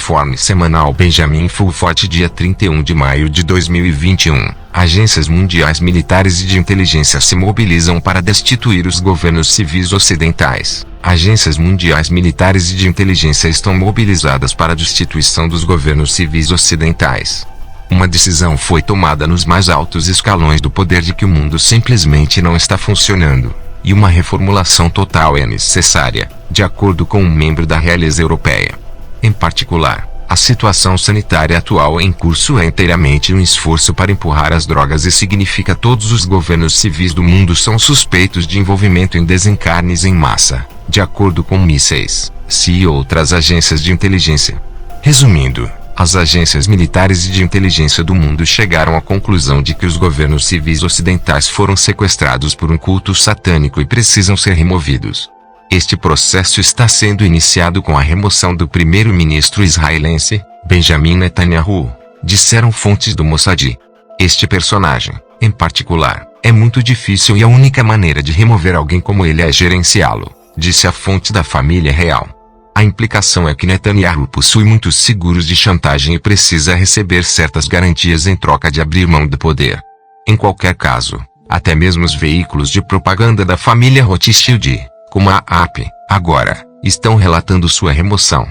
informe semanal Benjamin Fulford, dia 31 de maio de 2021, agências mundiais militares e de inteligência se mobilizam para destituir os governos civis ocidentais. Agências mundiais militares e de inteligência estão mobilizadas para a destituição dos governos civis ocidentais. Uma decisão foi tomada nos mais altos escalões do poder de que o mundo simplesmente não está funcionando, e uma reformulação total é necessária, de acordo com um membro da realeza europeia. Em particular, a situação sanitária atual em curso é inteiramente um esforço para empurrar as drogas e significa que todos os governos civis do mundo são suspeitos de envolvimento em desencarnes em massa, de acordo com mísseis, e outras agências de inteligência. Resumindo, as agências militares e de inteligência do mundo chegaram à conclusão de que os governos civis ocidentais foram sequestrados por um culto satânico e precisam ser removidos. Este processo está sendo iniciado com a remoção do primeiro-ministro israelense, Benjamin Netanyahu, disseram fontes do Mossad. Este personagem, em particular, é muito difícil e a única maneira de remover alguém como ele é gerenciá-lo, disse a fonte da família real. A implicação é que Netanyahu possui muitos seguros de chantagem e precisa receber certas garantias em troca de abrir mão do poder. Em qualquer caso, até mesmo os veículos de propaganda da família Rothschild, como a AP, agora, estão relatando sua remoção.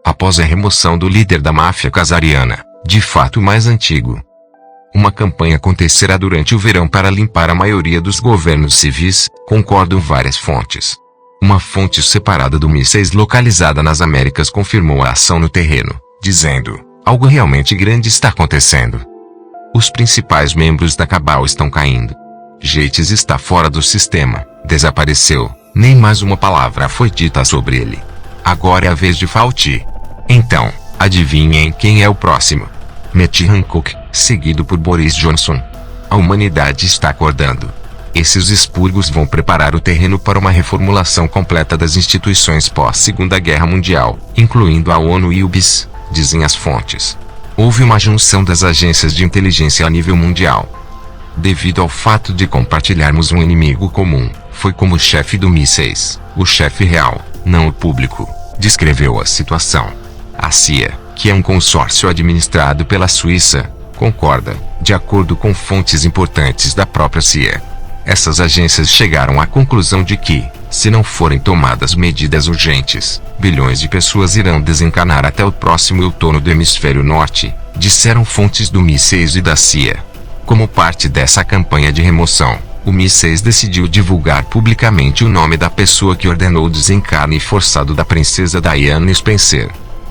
Após a remoção do líder da máfia casariana, de fato mais antigo. Uma campanha acontecerá durante o verão para limpar a maioria dos governos civis, concordam várias fontes. Uma fonte separada do mísseis localizada nas Américas confirmou a ação no terreno, dizendo: algo realmente grande está acontecendo. Os principais membros da cabal estão caindo. Gates está fora do sistema, desapareceu, nem mais uma palavra foi dita sobre ele. Agora é a vez de Fauci. Então, adivinhem quem é o próximo? Matt Hancock, seguido por Boris Johnson. A humanidade está acordando. Esses expurgos vão preparar o terreno para uma reformulação completa das instituições pós-Segunda Guerra Mundial, incluindo a ONU e o BIS, dizem as fontes. Houve uma junção das agências de inteligência a nível mundial. Devido ao fato de compartilharmos um inimigo comum, foi como o chefe do mísseis, o chefe real, não o público, descreveu a situação. A CIA, que é um consórcio administrado pela Suíça, concorda, de acordo com fontes importantes da própria CIA. Essas agências chegaram à conclusão de que, se não forem tomadas medidas urgentes, bilhões de pessoas irão desencarnar até o próximo outono do hemisfério norte, disseram fontes do mísseis e da CIA. Como parte dessa campanha de remoção, o mísseis decidiu divulgar publicamente o nome da pessoa que ordenou o desencarne forçado da princesa Diana Spencer.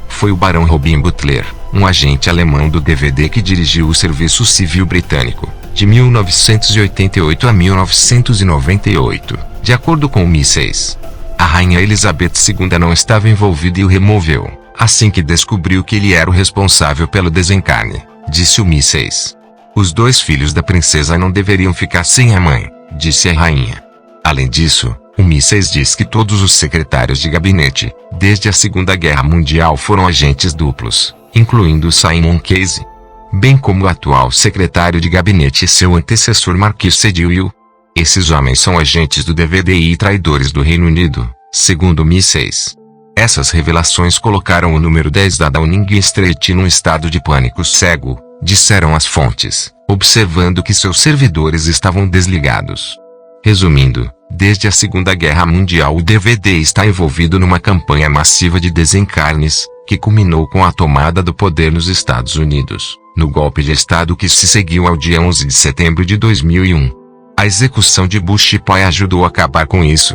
Foi o barão Robin Butler, um agente alemão do DVD que dirigiu o Serviço Civil Britânico, de 1988 a 1998, de acordo com o mísseis. A rainha Elizabeth II não estava envolvida e o removeu, assim que descobriu que ele era o responsável pelo desencarne, disse o mísseis. Os dois filhos da princesa não deveriam ficar sem a mãe, disse a rainha. Além disso, o mísseis diz que todos os secretários de gabinete, desde a Segunda Guerra Mundial, foram agentes duplos, incluindo Simon Casey, bem como o atual secretário de gabinete e seu antecessor Marquis Sedilio. Esses homens são agentes do DVD e traidores do Reino Unido, segundo o mísseis. Essas revelações colocaram o número 10 da Downing Street num estado de pânico cego, disseram as fontes, observando que seus servidores estavam desligados. Resumindo, desde a Segunda Guerra Mundial o DVD está envolvido numa campanha massiva de desencarnes, que culminou com a tomada do poder nos Estados Unidos, no golpe de Estado que se seguiu ao dia 11 de setembro de 2001. A execução de Bush pai ajudou a acabar com isso.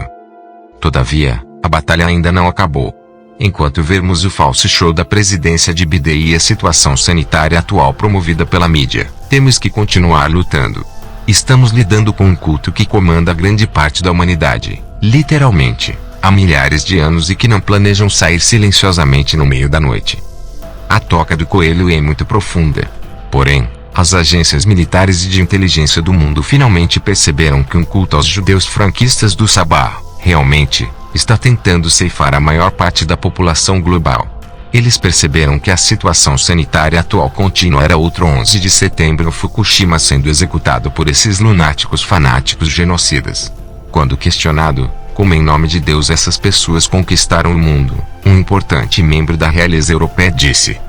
Todavia, a batalha ainda não acabou. Enquanto vermos o falso show da presidência de Biden e a situação sanitária atual promovida pela mídia, temos que continuar lutando. Estamos lidando com um culto que comanda grande parte da humanidade, literalmente, há milhares de anos e que não planejam sair silenciosamente no meio da noite. A toca do coelho é muito profunda. Porém, as agências militares e de inteligência do mundo finalmente perceberam que um culto aos judeus franquistas do Sabá, realmente, está tentando ceifar a maior parte da população global. Eles perceberam que a situação sanitária atual contínua era outro 11 de setembro Fukushima sendo executado por esses lunáticos fanáticos genocidas. Quando questionado, Como em nome de Deus essas pessoas conquistaram o mundo, um importante membro da realeza europeia disse.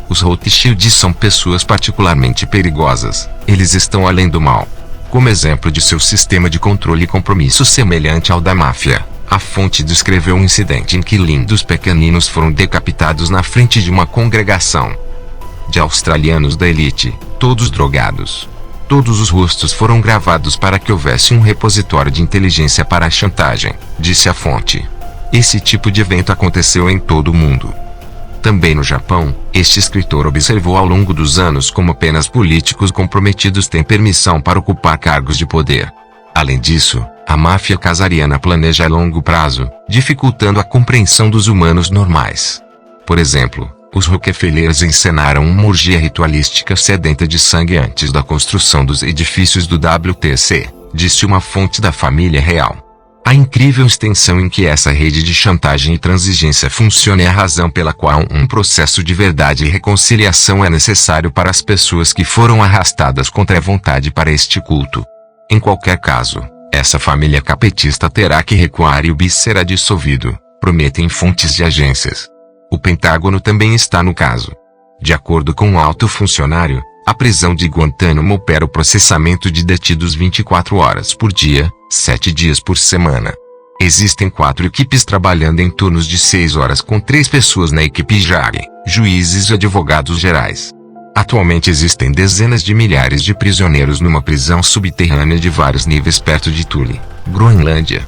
Os Rothschilds são pessoas particularmente perigosas, eles estão além do mal. Como exemplo de seu sistema de controle e compromisso semelhante ao da máfia, a fonte descreveu um incidente em que lindos pequeninos foram decapitados na frente de uma congregação de australianos da elite, todos drogados. Todos os rostos foram gravados para que houvesse um repositório de inteligência para a chantagem, disse a fonte. Esse tipo de evento aconteceu em todo o mundo. Também no Japão, este escritor observou ao longo dos anos como apenas políticos comprometidos têm permissão para ocupar cargos de poder. Além disso, a máfia casariana planeja a longo prazo, dificultando a compreensão dos humanos normais. Por exemplo, os Rockefellers encenaram uma orgia ritualística sedenta de sangue antes da construção dos edifícios do WTC, disse uma fonte da família real. A incrível extensão em que essa rede de chantagem e transigência funciona é a razão pela qual um processo de verdade e reconciliação é necessário para as pessoas que foram arrastadas contra a vontade para este culto. Em qualquer caso, essa família capetista terá que recuar e o BIS será dissolvido, prometem fontes de agências. O Pentágono também está no caso. De acordo com um alto funcionário, a prisão de Guantánamo opera o processamento de detidos 24 horas por dia, 7 dias por semana. Existem 4 equipes trabalhando em turnos de 6 horas com 3 pessoas na equipe JAG, juízes e advogados gerais. Atualmente existem dezenas de milhares de prisioneiros numa prisão subterrânea de vários níveis perto de Thule, Groenlândia.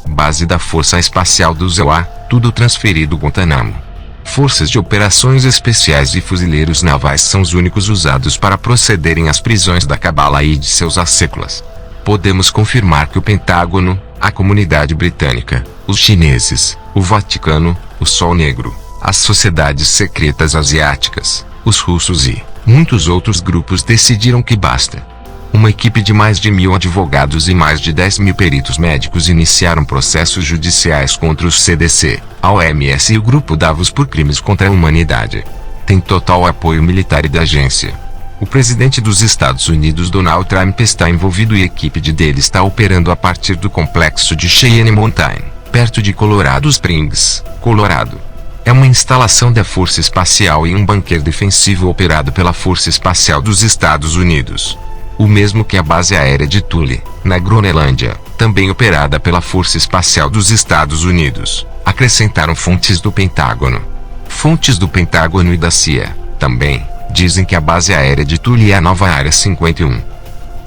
Base da Força Espacial do ZEUA, tudo transferido Guantánamo. Forças de operações especiais e fuzileiros navais são os únicos usados para procederem às prisões da Cabala e de seus asseclas. Podemos confirmar que o Pentágono, a comunidade britânica, os chineses, o Vaticano, o Sol Negro, as sociedades secretas asiáticas, os russos e muitos outros grupos decidiram que basta. Uma equipe de mais de 1.000 advogados e mais de 10.000 peritos médicos iniciaram processos judiciais contra o CDC, a OMS e o Grupo Davos por crimes contra a humanidade. Tem total apoio militar e da agência. O presidente dos Estados Unidos Donald Trump está envolvido e a equipe dele está operando a partir do complexo de Cheyenne Mountain, perto de Colorado Springs, Colorado. É uma instalação da Força Espacial e um bunker defensivo operado pela Força Espacial dos Estados Unidos. O mesmo que a base aérea de Thule, na Groenlândia, também operada pela Força Espacial dos Estados Unidos, acrescentaram fontes do Pentágono. Fontes do Pentágono e da CIA, também, dizem que a base aérea de Thule é a nova Área 51.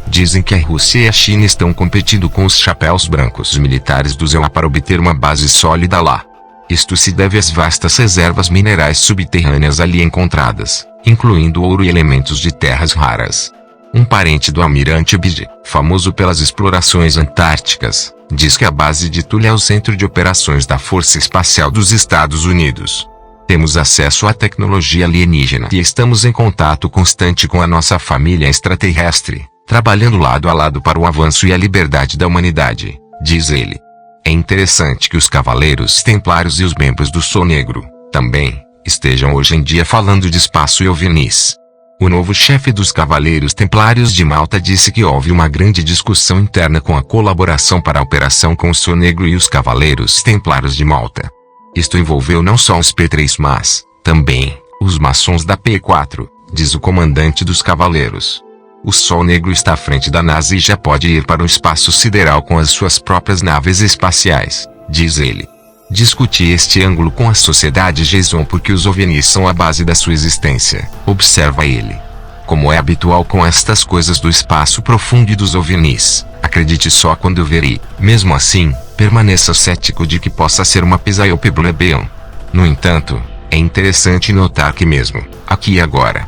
Dizem que a Rússia e a China estão competindo com os chapéus brancos militares do ZEUA para obter uma base sólida lá. Isto se deve às vastas reservas minerais subterrâneas ali encontradas, incluindo ouro e elementos de terras raras. Um parente do almirante Byrd, famoso pelas explorações antárticas, diz que a base de Thule é o centro de operações da Força Espacial dos Estados Unidos. Temos acesso à tecnologia alienígena e estamos em contato constante com a nossa família extraterrestre, trabalhando lado a lado para o avanço e a liberdade da humanidade, diz ele. É interessante que os Cavaleiros Templários e os membros do Sol Negro, também, estejam hoje em dia falando de espaço e OVNIs. O novo chefe dos Cavaleiros Templários de Malta disse que houve uma grande discussão interna com a colaboração para a operação com o Sol Negro e os Cavaleiros Templários de Malta. Isto envolveu não só os P3 mas, também, os maçons da P4, diz o comandante dos Cavaleiros. O Sol Negro está à frente da NASA e já pode ir para o espaço sideral com as suas próprias naves espaciais, diz ele. Discuti este ângulo com a sociedade Jason porque os OVNIs são a base da sua existência, observa ele. Como é habitual com estas coisas do espaço profundo e dos OVNIs, acredite só quando ver e, mesmo assim, permaneça cético de que possa ser uma psyopeblebeon. No entanto, é interessante notar que mesmo, aqui e agora,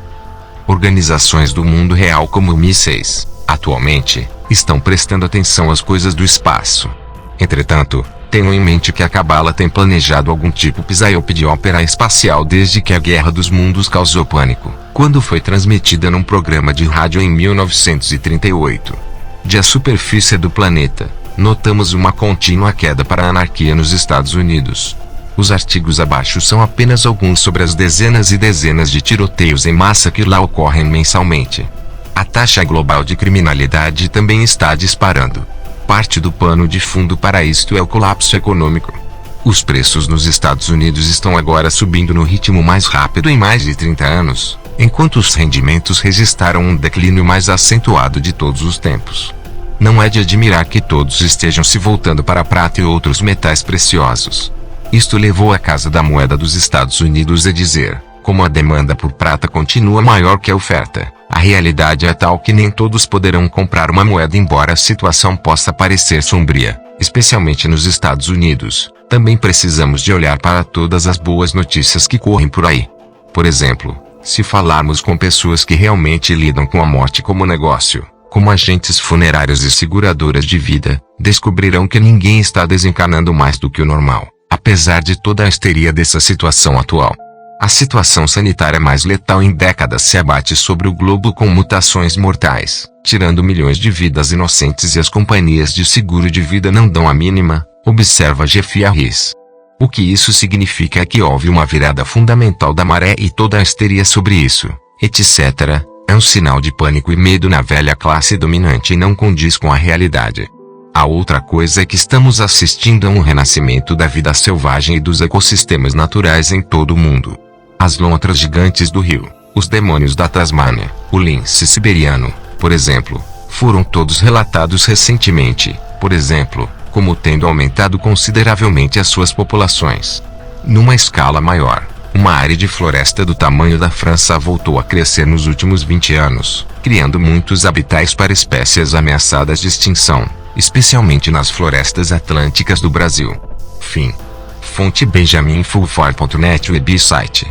organizações do mundo real como mísseis, atualmente, estão prestando atenção às coisas do espaço. Entretanto, tenham em mente que a Cabala tem planejado algum tipo psyop de ópera espacial desde que a Guerra dos Mundos causou pânico, quando foi transmitida num programa de rádio em 1938. De a superfície do planeta, notamos uma contínua queda para a anarquia nos Estados Unidos. Os artigos abaixo são apenas alguns sobre as dezenas e dezenas de tiroteios em massa que lá ocorrem mensalmente. A taxa global de criminalidade também está disparando. Parte do pano de fundo para isto é o colapso econômico. Os preços nos Estados Unidos estão agora subindo no ritmo mais rápido em mais de 30 anos, enquanto os rendimentos registraram um declínio mais acentuado de todos os tempos. Não é de admirar que todos estejam se voltando para a prata e outros metais preciosos. Isto levou a Casa da Moeda dos Estados Unidos a dizer: como a demanda por prata continua maior que a oferta, a realidade é tal que nem todos poderão comprar uma moeda. Embora a situação possa parecer sombria, especialmente nos Estados Unidos, também precisamos de olhar para todas as boas notícias que correm por aí. Por exemplo, se falarmos com pessoas que realmente lidam com a morte como negócio, como agentes funerários e seguradoras de vida, descobrirão que ninguém está desencarnando mais do que o normal, apesar de toda a histeria dessa situação atual. A situação sanitária mais letal em décadas se abate sobre o globo com mutações mortais, tirando milhões de vidas inocentes, e as companhias de seguro de vida não dão a mínima, observa Jeff Harris. O que isso significa é que houve uma virada fundamental da maré e toda a histeria sobre isso, etc., é um sinal de pânico e medo na velha classe dominante e não condiz com a realidade. A outra coisa é que estamos assistindo a um renascimento da vida selvagem e dos ecossistemas naturais em todo o mundo. As lontras gigantes do rio, os demônios da Tasmânia, o lince siberiano, por exemplo, foram todos relatados recentemente, por exemplo, como tendo aumentado consideravelmente as suas populações. Numa escala maior, uma área de floresta do tamanho da França voltou a crescer nos últimos 20 anos, criando muitos habitats para espécies ameaçadas de extinção, especialmente nas florestas atlânticas do Brasil. Fim. Fonte: benjaminfulfar.net, website.